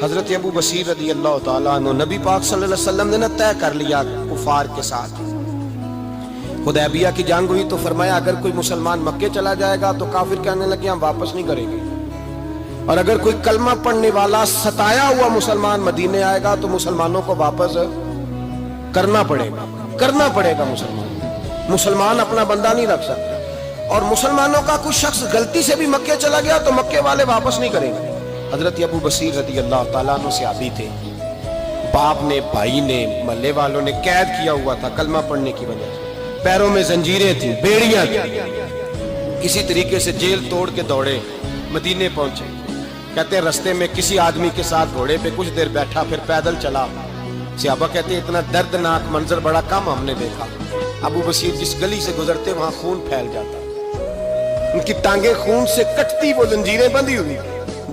حضرت ابو بصیر رضی اللہ تعالیٰ عنہ نبی پاک صلی اللہ علیہ وسلم نے طے کر لیا کفار کے ساتھ، حدیبیہ کی جنگ ہوئی تو فرمایا اگر کوئی مسلمان مکے چلا جائے گا تو کافر کہنے لگے ہم واپس نہیں کریں گے، اور اگر کوئی کلمہ پڑھنے والا ستایا ہوا مسلمان مدینے آئے گا تو مسلمانوں کو واپس کرنا پڑے گا مسلمان اپنا بندہ نہیں رکھ سکتا، اور مسلمانوں کا کوئی شخص غلطی سے بھی مکے چلا گیا تو مکے والے واپس نہیں کریں گے۔ حضرت ابو بصیر رضی اللہ تعالیٰ عنہ صحابی تھے، باپ نے، بھائی نے، محلے والوں نے قید کیا ہوا تھا کلمہ پڑھنے کی وجہ سے، پیروں میں زنجیریں تھیں، بیڑیاں تھیں، کسی طریقے سے جیل توڑ کے دوڑے مدینے پہنچے۔ کہتے ہیں رستے میں کسی آدمی کے ساتھ گھوڑے پہ کچھ دیر بیٹھا پھر پیدل چلا، صحابہ کہتے ہیں اتنا دردناک منظر بڑا کم ہم نے دیکھا، ابو بصیر جس گلی سے گزرتے وہاں خون پھیل جاتا، ان کی ٹانگیں خون سے کٹتی، وہ زنجیریں بندھی ہوئی،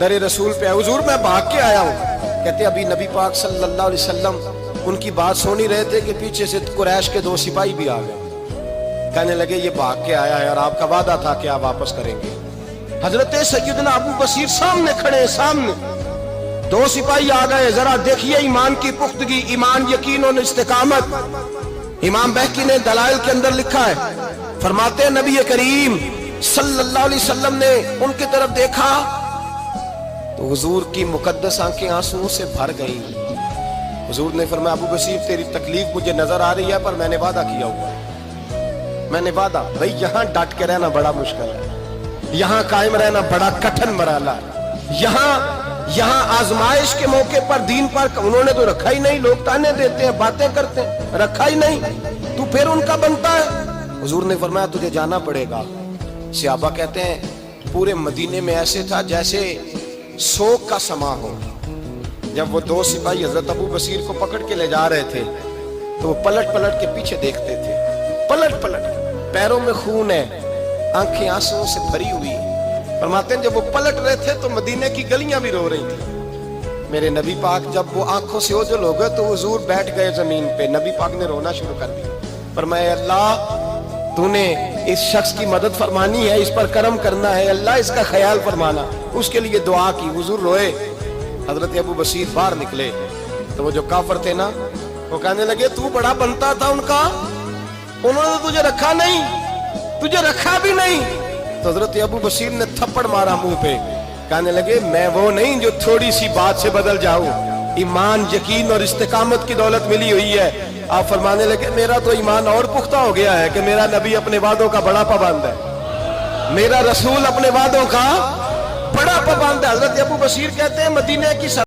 در رسول پہ حضور میں بھاگ کے آیا ہوں۔ کہتے ابھی نبی پاک صلی اللہ علیہ وسلم ان کی بات سن ہی رہے تھے کہ پیچھے سے قریش کے 2 سپاہی بھی آ گئے، کہنے لگے یہ بھاگ کے آیا ہے اور آپ کا وعدہ تھا کہ آپ واپس کریں گے۔ حضرت سیدنا ابو بصیر سامنے کھڑے، سامنے 2 سپاہی آ گئے، ذرا دیکھیے ایمان کی پختگی، ایمان، یقین اور استقامت۔ امام بہقی نے دلائل کے اندر لکھا ہے، فرماتے ہیں نبی کریم صلی اللہ علیہ وسلم نے ان کی طرف دیکھا تو حضور کی مقدس آنکھیں آنسوؤں سے بھر گئیں۔ حضور نے فرمایا ابو بصیر تیری تکلیف مجھے نظر آ رہی ہے پر میں نے وعدہ کیا ہوا ہے، میں نے وعدہ، بھئی یہاں ڈٹ کے رہنا بڑا مشکل ہے، یہاں قائم رہنا بڑا کٹھن مرحلہ ہے، یہاں آزمائش کے موقع پر دین پر انہوں نے تو رکھا ہی نہیں، لوگ تانے دیتے ہیں، باتیں کرتے ہیں، رکھا ہی نہیں، تو پھر ان کا بنتا ہے۔ حضور نے فرمایا تجھے جانا پڑے گا۔ صحابہ کہتے ہیں پورے مدینے میں ایسے تھا جیسے سوگ کا سما ہو۔ جب وہ 2 سپاہی حضرت ابو بصیر کو پکڑ کے لے جا رہے تھے تو وہ پلٹ پلٹ کے پیچھے دیکھتے تھے، پلٹ پلٹ کے، پیروں میں خون ہے، آنکھیں آنسوؤں سے بھری ہوئی۔ فرماتے ہیں جب وہ پلٹ رہے تھے تو مدینے کی گلیاں بھی رو رہی تھیں۔ میرے نبی پاک جب وہ آنکھوں سے اوجھل ہو گئے تو حضور بیٹھ گئے زمین پہ، نبی پاک نے رونا شروع کر دیا، فرمایا اللہ تو نے اس شخص کی مدد فرمانی ہے، اس پر کرم کرنا ہے، اللہ اس کا خیال فرمانا، اس کے لیے دعا کی، حضور روئے۔ حضرت ابو بصیر باہر نکلے تو وہ جو کافر تھے نا وہ کہنے لگے تو بڑا بنتا تھا ان کا، انہوں نے تجھے رکھا نہیں، تجھے رکھا بھی نہیں۔ تو حضرت ابو بصیر نے تھپڑ مارا منہ پہ، کہنے لگے میں وہ نہیں جو تھوڑی سی بات سے بدل جاؤں، ایمان، یقین اور استقامت کی دولت ملی ہوئی ہے۔ آپ فرمانے لگے میرا تو ایمان اور پختہ ہو گیا ہے کہ میرا نبی اپنے وعدوں کا بڑا پابند ہے، میرا رسول اپنے وعدوں کا بڑا پابند ہے۔ حضرت ابو بصیر کہتے ہیں مدینے کی